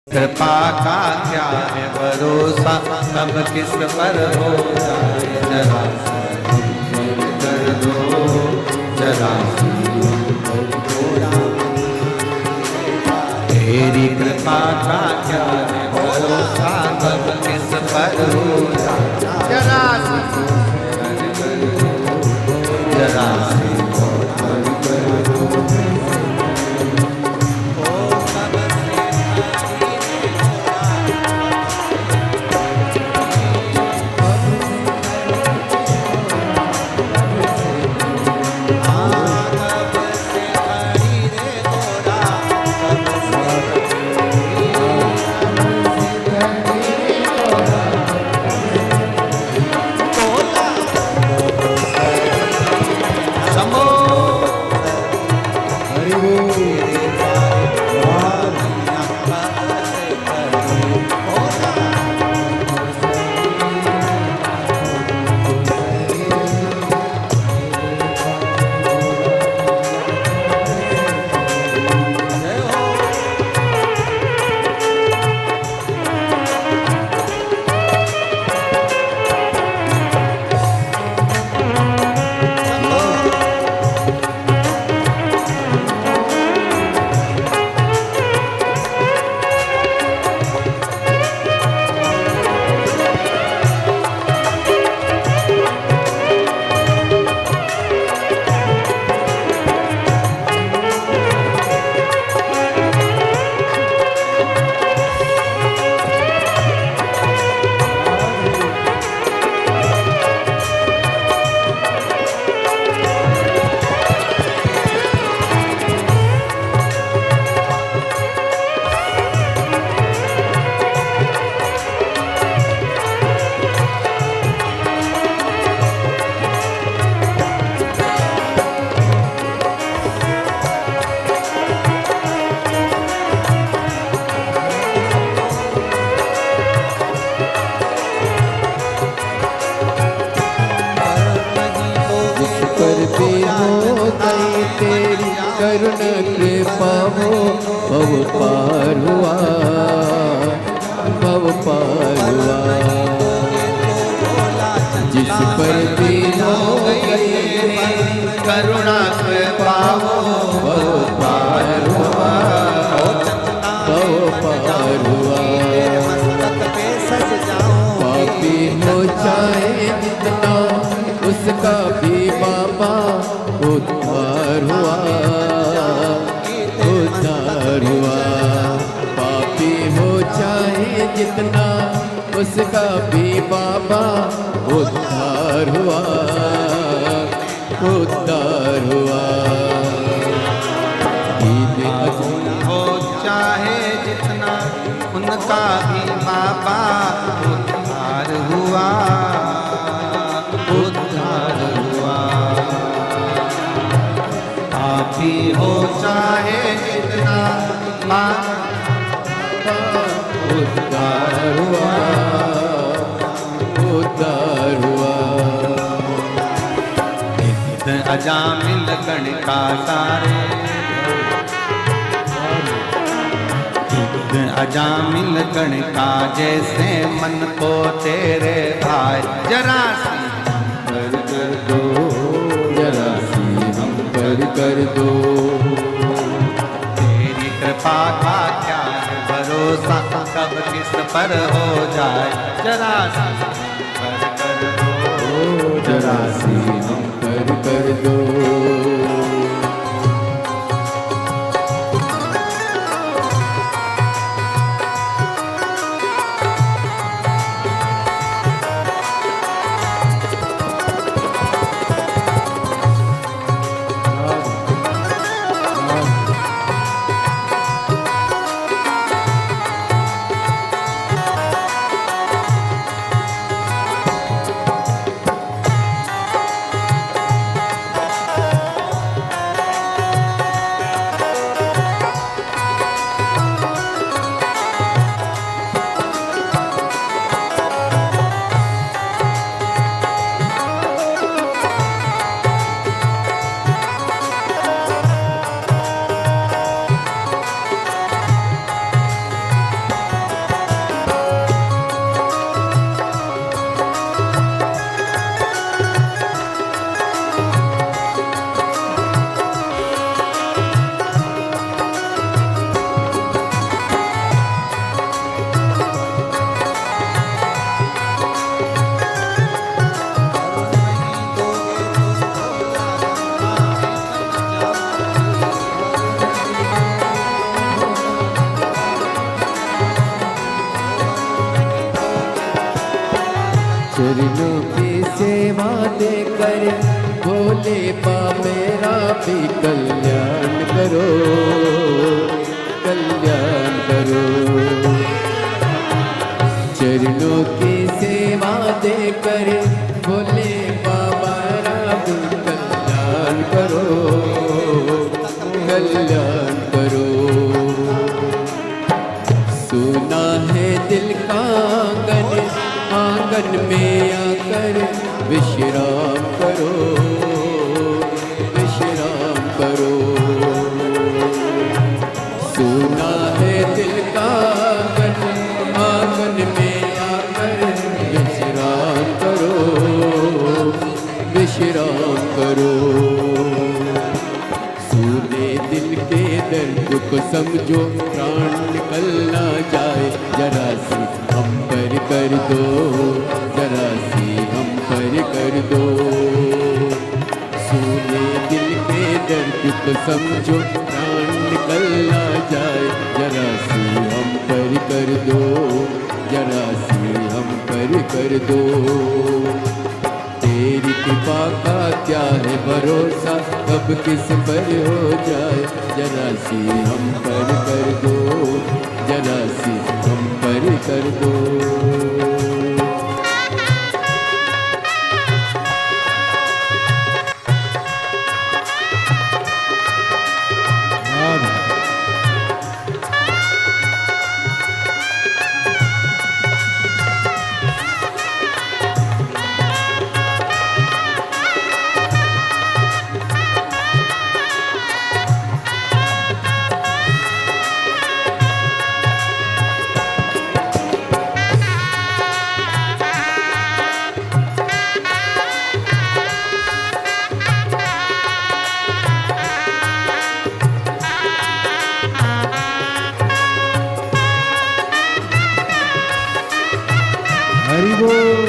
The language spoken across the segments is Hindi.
कृपा का क्या है भरोसा, कब किस पर हो जाए। जरा कर दो, जरा तेरी कृपा का क्या है भरोसा, कब किस पर हो जाए। जरा जरा करुण कृपा हो भव पार हुआ, भव पार हुआ। जिस पर भी हो गई करुणा कृपा हो भव पार हुआ, भव पार हुआ। पापी हो चाहे जितना उसका भी बाबा उद्धार हुआ, उद्धार हुआ। पापी हो चाहे जितना उसका भी बाबा उद्धार हुआ, उद्धार हुआ। हो चाहे जितना उनका भी बाबा उद्धार हुआ, उद्धार हुआ। पापी हो चाहे जितना उद्धार हुआ, उद्धार हुआ। अजामिल गण का सारे अजामिल गण का जैसे मन को तेरे भाई। जरा कर दो, जरा सी हम कर दो। तेरी कृपा का क्या है भरोसा, कब किस पर हो जाए। जरा सी कर दो, जरा सी हम कर दो। चरणों की सेवा देकर भोले बाबा मेरा भी कल्याण करो, कल्याण करो। चरणों की सेवा देकर भोले बाबा मेरा भी कल्याण करो, कल्याण करो। सुना है दिल का आंगन, आंगन में आकर विश्राम करो, विश्राम करो। सुना है दिल का आंगन, आंगन में आकर विश्राम करो, विश्राम करो। सुने दिल के दर्द को समझो, प्राण निकल ना जाए, जरा सी हम पर कर दो, जरा सी हम पर कर दो। सुने दिल के दर्द को समझो, प्राण निकल ना जाए, जरा सी हम पर कर दो, जरा सी हम पर कर दो। तेरी कृपा का क्या है भरोसा, कब किस पर हो जाए, जरा सी हम पर कर दो, जरा सी हम पर कर दो। हरि बोल।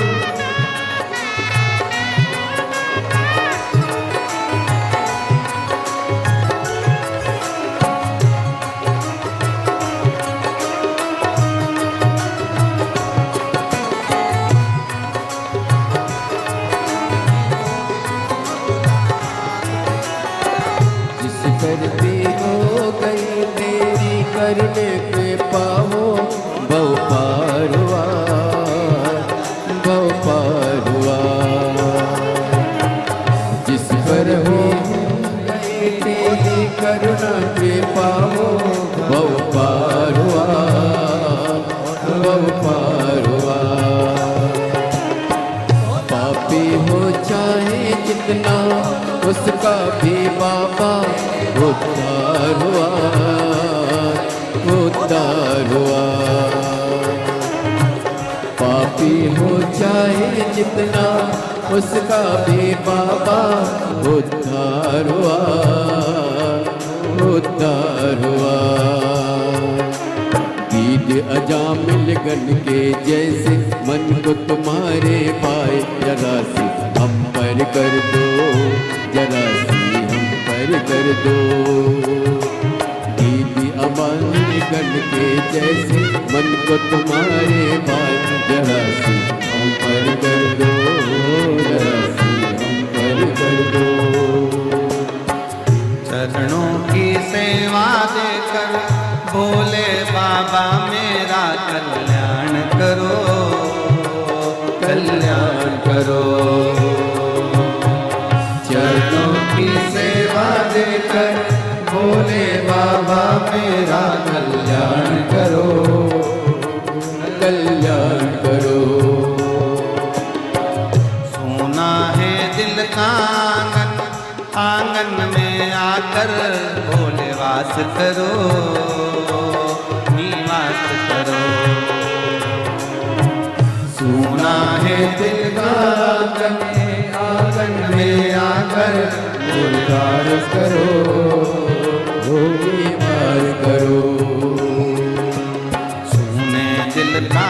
जिस पर भी हो गई तेरी करने के पाओ, बहु पार हुआ, बहु पार हुआ। जिस पर हो गई तेरी करुणा के पाओ, बहु पार हुआ, बहु पार हुआ। पापी हो चाहे जितना, उसका भी बाबा उद्धार हुआ, उद्धार हुआ। पापी हो चाहे जितना, उसका भी बाबा उद्धार हुआ, उद्धार हुआ। ईद अजामिल गन के जैसे मन को तुम्हारे पाए, जरा सी हम पर कर दो, जरा सी हम पर कर दो। दीदी अमानी गन के जैसे मन को तुम्हारे पाए, जरा सी हम पर कर दो, जरा सी हम पर कर दो। चरणों की सेवा देकर भोले बाबा मेरा कल्याण करो, कल्याण करो। चरणों की सेवा देकर भोले बाबा मेरा कल्याण करो, कल्याण करो। सोना है दिल का आंगन, आंगन में आकर भोले वास करो, निवास करो। सोना है दिल का आंगन, आंगन में आकर भोले वास करो, निवास करो। सोने दिल का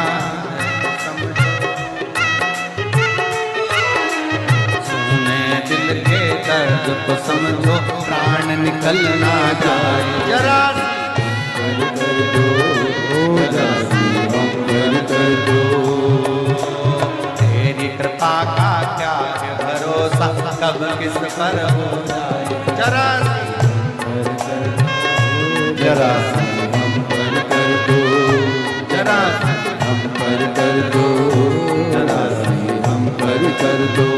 दिल के दर्द को समझो, प्राण निकल ना जाए, जरा कर दो, जरा सी हम कर दो। तेरी अब किस पर हो जाए जरा जरा हम पर कर दो, जरा हम पर कर दो, जरा हम पर कर दो।